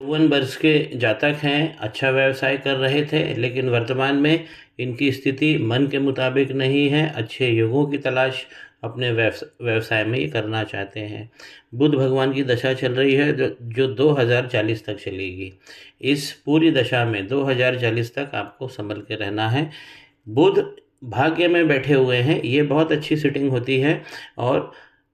52 वर्ष के जातक हैं, अच्छा व्यवसाय कर रहे थे, लेकिन वर्तमान में इनकी स्थिति मन के मुताबिक नहीं है। अच्छे योगों की तलाश अपने व्यवसाय में ये करना चाहते हैं। बुध भगवान की दशा चल रही है जो 2040 तक चलेगी। इस पूरी दशा में 2040 तक आपको संभल के रहना है। बुध भाग्य में बैठे हुए हैं, ये बहुत अच्छी सिटिंग होती है और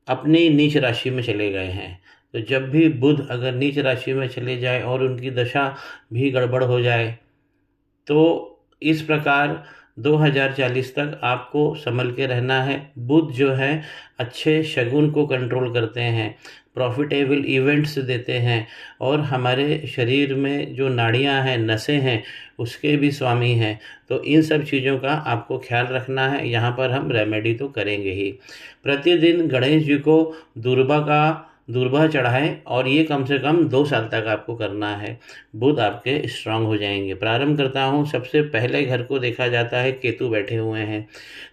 अपनी नीच राशि में चले गए हैं। तो जब भी बुध अगर नीच राशि में चले जाए और उनकी दशा भी गड़बड़ हो जाए, तो इस प्रकार 2040 तक आपको संभल के रहना है। बुध जो है अच्छे शगुन को कंट्रोल करते हैं, प्रॉफिटेबल इवेंट्स देते हैं और हमारे शरीर में जो नाड़ियां हैं, नसें हैं, उसके भी स्वामी हैं। तो इन सब चीज़ों का आपको ख्याल रखना है। यहाँ पर हम रेमेडी तो करेंगे ही। प्रतिदिन गणेश जी को दूर्वा चढ़ाएं और ये कम से कम 2 साल तक आपको करना है। बुध आपके स्ट्रांग हो जाएंगे। प्रारंभ करता हूँ, सबसे पहले घर को देखा जाता है, केतु बैठे हुए हैं।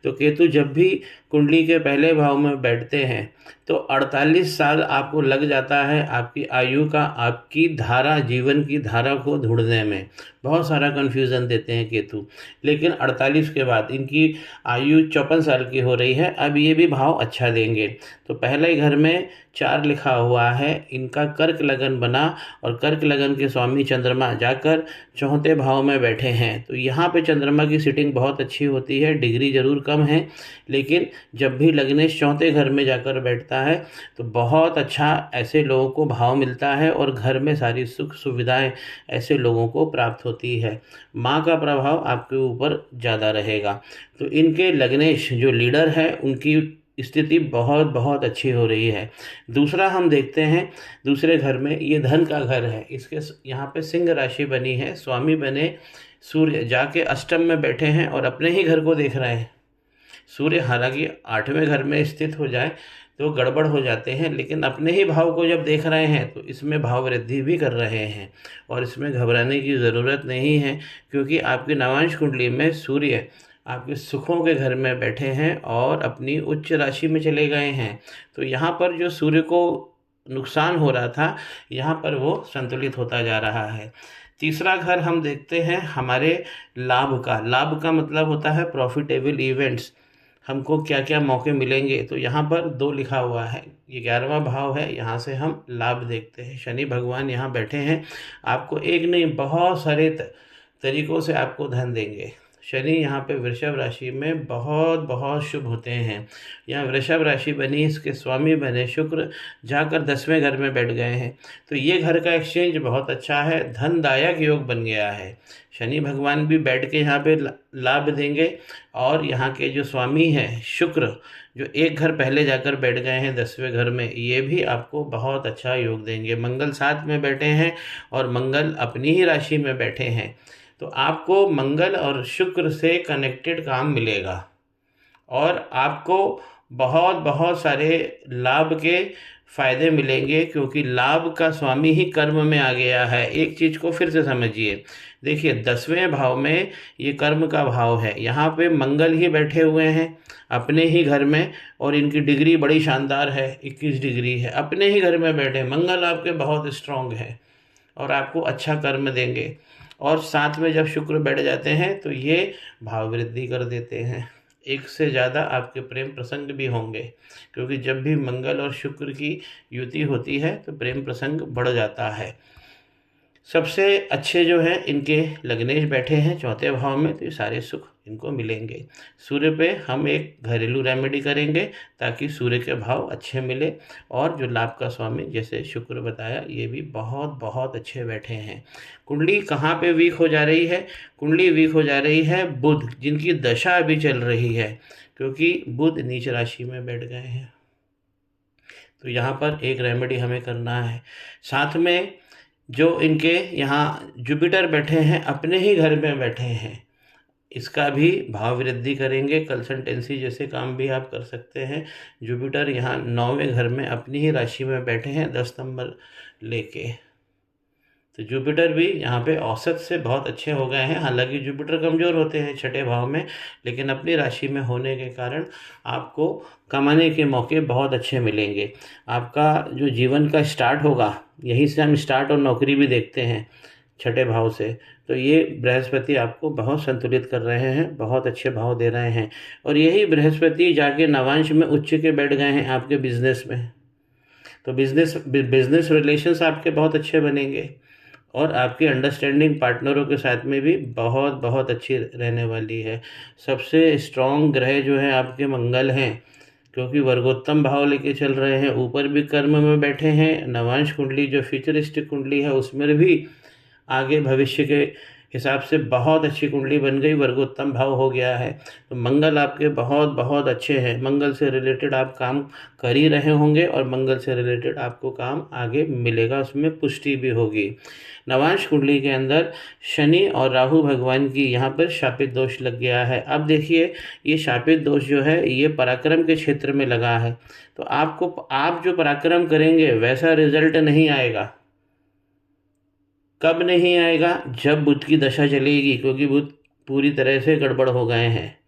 तो केतु जब भी कुंडली के पहले भाव में बैठते हैं तो 48 साल आपको लग जाता है आपकी आयु का, आपकी धारा, जीवन की धारा को ढूंढने में। बहुत सारा कन्फ्यूज़न देते हैं केतु, लेकिन 48 के बाद इनकी आयु 54 साल की हो रही है। अब ये भी भाव अच्छा देंगे। तो पहले घर में 4 लिखा हुआ है, इनका कर्क लगन बना और कर्क लगन के स्वामी चंद्रमा जाकर 4थे भाव में बैठे हैं। तो यहाँ पे चंद्रमा की सिटिंग बहुत अच्छी होती है। डिग्री जरूर कम है, लेकिन जब भी लग्नेश 4थे घर में जाकर बैठता है तो बहुत अच्छा ऐसे लोगों को भाव मिलता है और घर में सारी सुख सुविधाएं ऐसे लोगों को प्राप्त होती है। माँ का प्रभाव आपके ऊपर ज़्यादा रहेगा। तो इनके लग्नेश जो लीडर है उनकी स्थिति बहुत बहुत अच्छी हो रही है। दूसरा हम देखते हैं, दूसरे घर में ये धन का घर है, इसके यहाँ पे सिंह राशि बनी है, स्वामी बने सूर्य जाके अष्टम में बैठे हैं और अपने ही घर को देख रहे हैं। सूर्य हालांकि 8वें घर में स्थित हो जाए तो गड़बड़ हो जाते हैं, लेकिन अपने ही भाव को जब देख रहे हैं तो इसमें भाव वृद्धि भी कर रहे हैं और इसमें घबराने की ज़रूरत नहीं है, क्योंकि आपकी नवांश कुंडली में सूर्य आपके सुखों के घर में बैठे हैं और अपनी उच्च राशि में चले गए हैं। तो यहाँ पर जो सूर्य को नुकसान हो रहा था, यहाँ पर वो संतुलित होता जा रहा है। तीसरा घर हम देखते हैं हमारे लाभ का। लाभ का मतलब होता है प्रॉफिटेबल इवेंट्स, हमको क्या क्या मौके मिलेंगे। तो यहाँ पर 2 लिखा हुआ है, ये 11वां भाव है, यहाँ से हम लाभ देखते हैं। शनि भगवान यहाँ बैठे हैं, आपको एक नहीं बहुत सारे तरीक़ों से आपको धन देंगे। शनि यहाँ पे वृषभ राशि में बहुत बहुत शुभ होते हैं। यहाँ वृषभ राशि बनी, इसके स्वामी बने शुक्र जाकर 10वें घर में बैठ गए हैं। तो ये घर का एक्सचेंज बहुत अच्छा है, धनदायक योग बन गया है। शनि भगवान भी बैठ के यहाँ पे लाभ देंगे और यहाँ के जो स्वामी हैं शुक्र, जो एक घर पहले जाकर बैठ गए हैं 10वें घर में, ये भी आपको बहुत अच्छा योग देंगे। मंगल 7 में बैठे हैं और मंगल अपनी ही राशि में बैठे हैं। तो आपको मंगल और शुक्र से कनेक्टेड काम मिलेगा और आपको बहुत बहुत सारे लाभ के फ़ायदे मिलेंगे, क्योंकि लाभ का स्वामी ही कर्म में आ गया है। एक चीज़ को फिर से समझिए, देखिए 10वें भाव में ये कर्म का भाव है, यहाँ पे मंगल ही बैठे हुए हैं अपने ही घर में और इनकी डिग्री बड़ी शानदार है, 21 डिग्री है। अपने ही घर में बैठे, मंगल आपके बहुत स्ट्रांग है और आपको अच्छा कर्म देंगे। और साथ में जब शुक्र बैठ जाते हैं तो ये भाव वृद्धि कर देते हैं। एक से ज़्यादा आपके प्रेम प्रसंग भी होंगे, क्योंकि जब भी मंगल और शुक्र की युति होती है तो प्रेम प्रसंग बढ़ जाता है। सबसे अच्छे जो हैं इनके लग्नेश बैठे हैं 4थे भाव में, तो ये सारे सुख इनको मिलेंगे। सूर्य पे हम एक घरेलू रेमेडी करेंगे ताकि सूर्य के भाव अच्छे मिले और जो लाभ का स्वामी जैसे शुक्र बताया ये भी बहुत बहुत अच्छे बैठे हैं। कुंडली कहाँ पे वीक हो जा रही है? कुंडली वीक हो जा रही है बुध, जिनकी दशा अभी चल रही है, क्योंकि बुध नीच राशि में बैठ गए हैं। तो यहाँ पर एक रेमेडी हमें करना है। साथ में जो इनके यहाँ जुपिटर बैठे हैं अपने ही घर में बैठे हैं, इसका भी भाव वृद्धि करेंगे। कंसल्टेंसी जैसे काम भी आप कर सकते हैं। जुपिटर यहाँ 9वें घर में अपनी ही राशि में बैठे हैं 10 नंबर लेके। तो जुपिटर भी यहाँ पे औसत से बहुत अच्छे हो गए हैं। हालांकि जुपिटर कमज़ोर होते हैं 6ठे भाव में, लेकिन अपनी राशि में होने के कारण आपको कमाने के मौके बहुत अच्छे मिलेंगे। आपका जो जीवन का स्टार्ट होगा यहीं से हम स्टार्ट और नौकरी भी देखते हैं, छठे भाव से। तो ये बृहस्पति आपको बहुत संतुलित कर रहे हैं, बहुत अच्छे भाव दे रहे हैं। और यही बृहस्पति जाके नवांश में उच्च के बैठ गए हैं आपके बिजनेस में। तो बिजनेस रिलेशंस आपके बहुत अच्छे बनेंगे और आपकी अंडरस्टैंडिंग पार्टनरों के साथ में भी बहुत बहुत अच्छी रहने वाली है। सबसे स्ट्रॉन्ग ग्रह जो है आपके मंगल हैं, क्योंकि वर्गोत्तम भाव लेके चल रहे हैं, ऊपर भी कर्म में बैठे हैं। नवांश कुंडली जो फ्यूचरिस्टिक कुंडली है उसमें भी आगे भविष्य के हिसाब से बहुत अच्छी कुंडली बन गई, वर्गोत्तम भाव हो गया है। तो मंगल आपके बहुत बहुत अच्छे हैं। मंगल से रिलेटेड आप काम कर ही रहे होंगे और मंगल से रिलेटेड आपको काम आगे मिलेगा, उसमें पुष्टि भी होगी। नवांश कुंडली के अंदर शनि और राहु भगवान की यहाँ पर शापित दोष लग गया है। अब देखिए, ये शापित दोष जो है ये पराक्रम के क्षेत्र में लगा है। तो आप जो पराक्रम करेंगे वैसा रिजल्ट नहीं आएगा। कब नहीं आएगा? जब बुध की दशा चलेगी, क्योंकि बुध पूरी तरह से गड़बड़ हो गए हैं।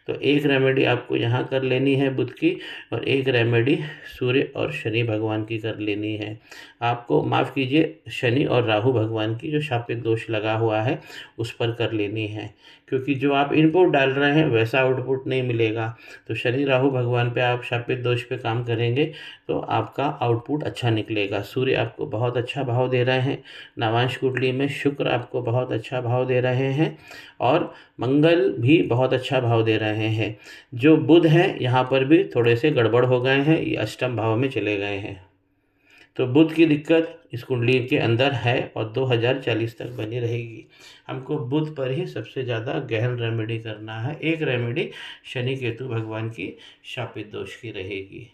तो एक रेमेडी आपको यहाँ कर लेनी है बुध की, और एक रेमेडी सूर्य और शनि भगवान की कर लेनी है। आपको माफ़ कीजिए, शनि और राहु भगवान की जो शापित दोष लगा हुआ है उस पर कर लेनी है, क्योंकि जो आप इनपुट डाल रहे हैं वैसा आउटपुट नहीं मिलेगा। तो शनि राहु भगवान पे आप शापित दोष पे काम करेंगे तो आपका आउटपुट अच्छा निकलेगा। सूर्य आपको बहुत अच्छा भाव दे रहे हैं, नवांश कुंडली में शुक्र आपको बहुत अच्छा भाव दे रहे हैं, और मंगल भी बहुत अच्छा भाव दे रहे हैं। जो बुध हैं यहाँ पर भी थोड़े से गड़बड़ हो गए हैं, ये अष्टम भाव में चले गए हैं। तो बुध की दिक्कत इस कुंडली के अंदर है और 2040 तक बनी रहेगी। हमको बुध पर ही सबसे ज़्यादा गहन रेमेडी करना है। एक रेमेडी शनि केतु भगवान की शापित दोष की रहेगी।